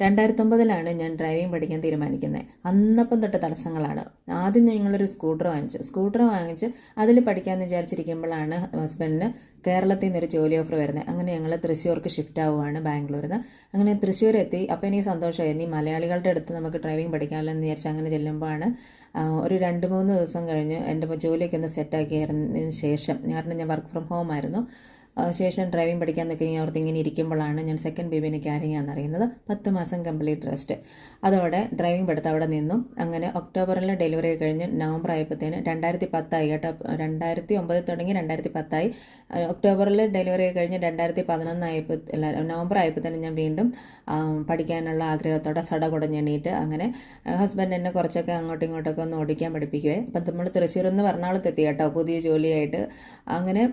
2009 ഞാൻ ഡ്രൈവിംഗ് പഠിക്കാൻ തീരുമാനിക്കുന്നത്. അന്നപ്പം തൊട്ട് തടസ്സങ്ങളാണ്. ആദ്യം ഞങ്ങളൊരു സ്കൂട്ടർ വാങ്ങിച്ച് അതിൽ പഠിക്കാമെന്ന് വിചാരിച്ചിരിക്കുമ്പോഴാണ് ഹസ്ബൻഡിന് കേരളത്തിൽ നിന്നൊരു ജോലി ഓഫർ വരുന്നത്. അങ്ങനെ ഞങ്ങൾ തൃശ്ശൂർക്ക് ഷിഫ്റ്റ് ആവുകയാണ്, ബാംഗ്ലൂരിൽ നിന്ന്. അങ്ങനെ തൃശ്ശൂർ എത്തി. അപ്പോൾ എനിക്ക് സന്തോഷമായി, ഇനി മലയാളികളുടെ അടുത്ത് നമുക്ക് ഡ്രൈവിംഗ് പഠിക്കാമല്ലോ എന്ന് വിചാരിച്ച് അങ്ങനെ ചെല്ലുമ്പോഴാണ് ഒരു 2-3 ദിവസം കഴിഞ്ഞ് എൻ്റെ ജോലിയൊക്കെ ഒന്ന് സെറ്റാക്കിയതിന് ശേഷം, കാരണം ഞാൻ വർക്ക് ഫ്രം ഹോം ആയിരുന്നു, ശേഷം ഡ്രൈവിംഗ് പഠിക്കാൻ നിൽക്കി ഓർത്ത് ഇങ്ങനെ ഇരിക്കുമ്പോഴാണ് ഞാൻ സെക്കൻഡ് ബേബിനെ ക്യാരി ചെയ്യാമെന്നറിയുന്നത്. 10 മാസം കംപ്ലീറ്റ് റെസ്റ്റ്. അതോടെ ഡ്രൈവിംഗ് പഠിത്തം അവിടെ നിന്നും. അങ്ങനെ ഒക്ടോബറിൽ ഡെലിവറി കഴിഞ്ഞ് നവംബർ ആയപ്പോഴത്തേന് 2010 കേട്ടോ. 2009 തുടങ്ങി 2010. ഒക്ടോബറിൽ ഡെലിവറി കഴിഞ്ഞ് 2011 നവംബർ ആയപ്പോഴത്തേന് ഞാൻ വീണ്ടും പഠിക്കാനുള്ള ആഗ്രഹത്തോടെ സടകുടഞ്ഞെണീറ്റ് അങ്ങനെ ഹസ്ബൻഡ് എന്നെ കുറച്ചൊക്കെ അങ്ങോട്ടും ഇങ്ങോട്ടൊക്കെ ഒന്ന് ഓടിക്കാൻ പഠിപ്പിക്കുവേ. അപ്പം നമ്മൾ തൃശ്ശൂരിൽ നിന്ന് എറണാകുളത്തെത്തി കേട്ടോ, പുതിയ ജോലിയായിട്ട്. അങ്ങനെ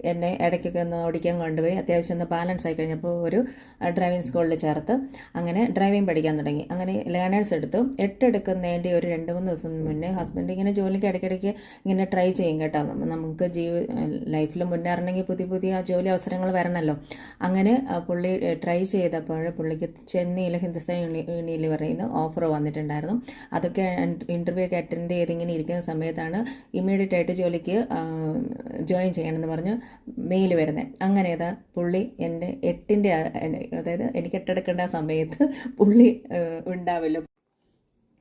എന്നെ ഇടയ്ക്കൊക്കെ ഒന്ന് ഓടിക്കാൻ കൊണ്ടുപോയി. അത്യാവശ്യം ഒന്ന് ബാലൻസ് ആയി കഴിഞ്ഞപ്പോൾ ഒരു ഡ്രൈവിംഗ് സ്കൂളിൽ ചേർത്ത് അങ്ങനെ ഡ്രൈവിംഗ് പഠിക്കാൻ തുടങ്ങി. അങ്ങനെ ലേണേഴ്സ് എടുത്തു. 8 എടുക്കുന്നതിൻ്റെ ഒരു 2-3 ദിവസം മുന്നേ ഹസ്ബൻഡ് ഇങ്ങനെ ജോലിക്ക് ഇടയ്ക്കിടയ്ക്ക് ഇങ്ങനെ ട്രൈ ചെയ്യും കേട്ടോ. നമുക്ക് ലൈഫിൽ മുന്നേറണമെങ്കിൽ പുതിയ ജോലി അവസരങ്ങൾ വരണമല്ലോ. അങ്ങനെ പുള്ളി ട്രൈ ചെയ്തപ്പോൾ പുള്ളിക്ക് ചെന്നൈയിൽ ഹിന്ദുസ്ഥാൻ യൂണിവറിൽ ഓഫർ വന്നിട്ടുണ്ടായിരുന്നു. അതൊക്കെ ഇൻ്റർവ്യൂ ഒക്കെ അറ്റൻഡ് ചെയ്ത് ഇങ്ങനെ ഇരിക്കുന്ന സമയത്താണ് ഇമ്മീഡിയറ്റ് ആയിട്ട് ജോലിക്ക് ജോയിൻ ചെയ്യണമെന്ന് പറഞ്ഞ് മെയിൽ വരുന്നത്. അങ്ങനെ ഏതാ പുള്ളി എൻ്റെ 8ൻ്റെ, അതായത് എനിക്ക് 8 എടുക്കേണ്ട ആ സമയത്ത് പുള്ളി ഉണ്ടാവില്ല.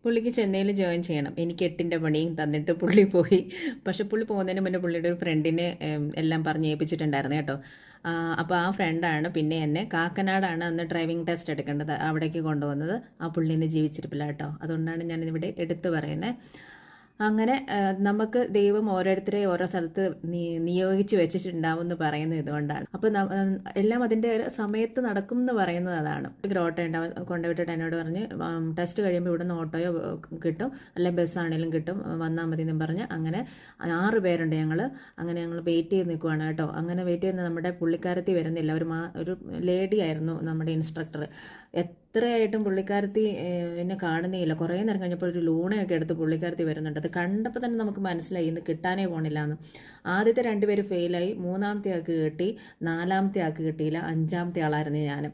പുള്ളിക്ക് ചെന്നൈയിൽ ജോയിൻ ചെയ്യണം. എനിക്ക് 8ൻ്റെ പണിയും തന്നിട്ട് പുള്ളി പോയി. പക്ഷെ പുള്ളി പോകുന്നതിന് മുന്നേ പുള്ളിയുടെ ഒരു ഫ്രണ്ടിനെ എല്ലാം പറഞ്ഞ് ഏൽപ്പിച്ചിട്ടുണ്ടായിരുന്നു കേട്ടോ. അപ്പോൾ ആ ഫ്രണ്ടാണ് പിന്നെ എന്നെ കാക്കനാടാണ് അന്ന് ഡ്രൈവിംഗ് ടെസ്റ്റ് എടുക്കേണ്ടത്, അവിടേക്ക് കൊണ്ടുവന്നത്. ആ പുള്ളി ഇന്ന് ജീവിച്ചിരിപ്പില്ല കേട്ടോ. അതുകൊണ്ടാണ് ഞാനിവിടെ എടുത്തു പറയുന്നത്. അങ്ങനെ നമുക്ക് ദൈവം ഓരോരുത്തരെ ഓരോ സ്ഥലത്ത് നിയോഗിച്ച് വെച്ചിട്ടുണ്ടാവും എന്ന് പറയുന്നത് ഇതുകൊണ്ടാണ്. അപ്പോൾ എല്ലാം അതിൻ്റെ സമയത്ത് നടക്കും എന്ന് പറയുന്നത് അതാണ്. ഓട്ടോ കൊണ്ടുവിട്ടിട്ട് എന്നോട് പറഞ്ഞ് ടെസ്റ്റ് കഴിയുമ്പോൾ ഇവിടെ നിന്ന് ഓട്ടോയോ കിട്ടും, അല്ലെങ്കിൽ ബസ്സാണെങ്കിലും കിട്ടും, വന്നാൽ മതി എന്നും പറഞ്ഞ് അങ്ങനെ 6 പേരുണ്ട് ഞങ്ങൾ. അങ്ങനെ ഞങ്ങൾ വെയിറ്റ് ചെയ്ത് നിൽക്കുവാണ് കേട്ടോ. അങ്ങനെ വെയിറ്റ് ചെയ്യുന്ന നമ്മുടെ പുള്ളിക്കാരത്തി വരുന്നില്ല. ഒരു ലേഡി ആയിരുന്നു നമ്മുടെ ഇൻസ്ട്രക്ടർ. എത്രയായിട്ടും പുള്ളിക്കാരത്തി എന്നെ കാണുന്നേയില്ല. കുറേ നേരം കഴിഞ്ഞപ്പോൾ ഒരു ലൂണയൊക്കെ എടുത്ത് പുള്ളിക്കാരത്തി വരുന്നുണ്ട്. അത് കണ്ടപ്പോൾ തന്നെ നമുക്ക് മനസ്സിലായി ഇന്ന് കിട്ടാനേ പോണില്ല എന്ന്. ആദ്യത്തെ 2 പേര് ഫെയിലായി, 3ാമത്തെ ആൾക്ക് കിട്ടി, 4ാമത്തെ ആൾക്ക് കിട്ടിയില്ല, 5ാമത്തെ ആളായിരുന്നു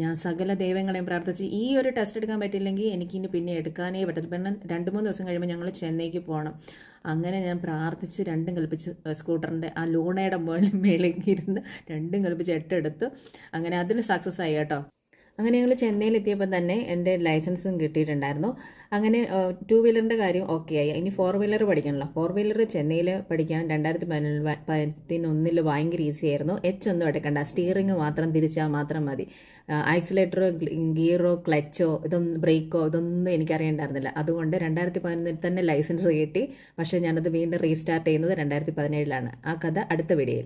ഞാൻ സകല ദൈവങ്ങളെയും പ്രാർത്ഥിച്ച് ഈ ഒരു ടെസ്റ്റ് എടുക്കാൻ പറ്റിയില്ലെങ്കിൽ എനിക്കിനി പിന്നെ എടുക്കാനേ പറ്റത്തില്ല. പിന്നെ 2-3 ദിവസം കഴിയുമ്പോൾ ഞങ്ങൾ ചെന്നൈക്ക് പോകണം. അങ്ങനെ ഞാൻ പ്രാർത്ഥിച്ച് 2ഉം കൽപ്പിച്ച് സ്കൂട്ടറിൻ്റെ ആ ലൂണയുടെ മേലേക്ക് ഇരുന്ന് 2ഉം കൽപ്പിച്ച് 8 എടുത്തു. അങ്ങനെ അതിന് സക്സസ് ആയി കേട്ടോ. അങ്ങനെ ഞങ്ങൾ ചെന്നൈയിലെത്തിയപ്പോൾ തന്നെ എൻ്റെ ലൈസൻസും കിട്ടിയിട്ടുണ്ടായിരുന്നു. അങ്ങനെ 2 വീലറിൻ്റെ കാര്യം ഓക്കെ ആയി. ഇനി 4 വീലർ പഠിക്കണമല്ലോ. 4 വീലർ ചെന്നൈയിൽ പഠിക്കാൻ 2011 ഭയങ്കര ഈസി ആയിരുന്നു. ഒന്നും എടുക്കണ്ട, സ്റ്റിയറിംഗ് മാത്രം തിരിച്ചാൽ മാത്രം മതി. ആക്സിലേറ്ററോ ഗിയറോ ക്ലച്ചോ ബ്രേക്കോ ഇതൊന്നും എനിക്കറിയണ്ടായിരുന്നില്ല. അതുകൊണ്ട് 2011 തന്നെ ലൈസൻസ് കിട്ടി. പക്ഷേ ഞാനത് വീണ്ടും റീസ്റ്റാർട്ട് ചെയ്യുന്നത് 2017 ആ കഥ അടുത്ത വീഡിയോയിൽ.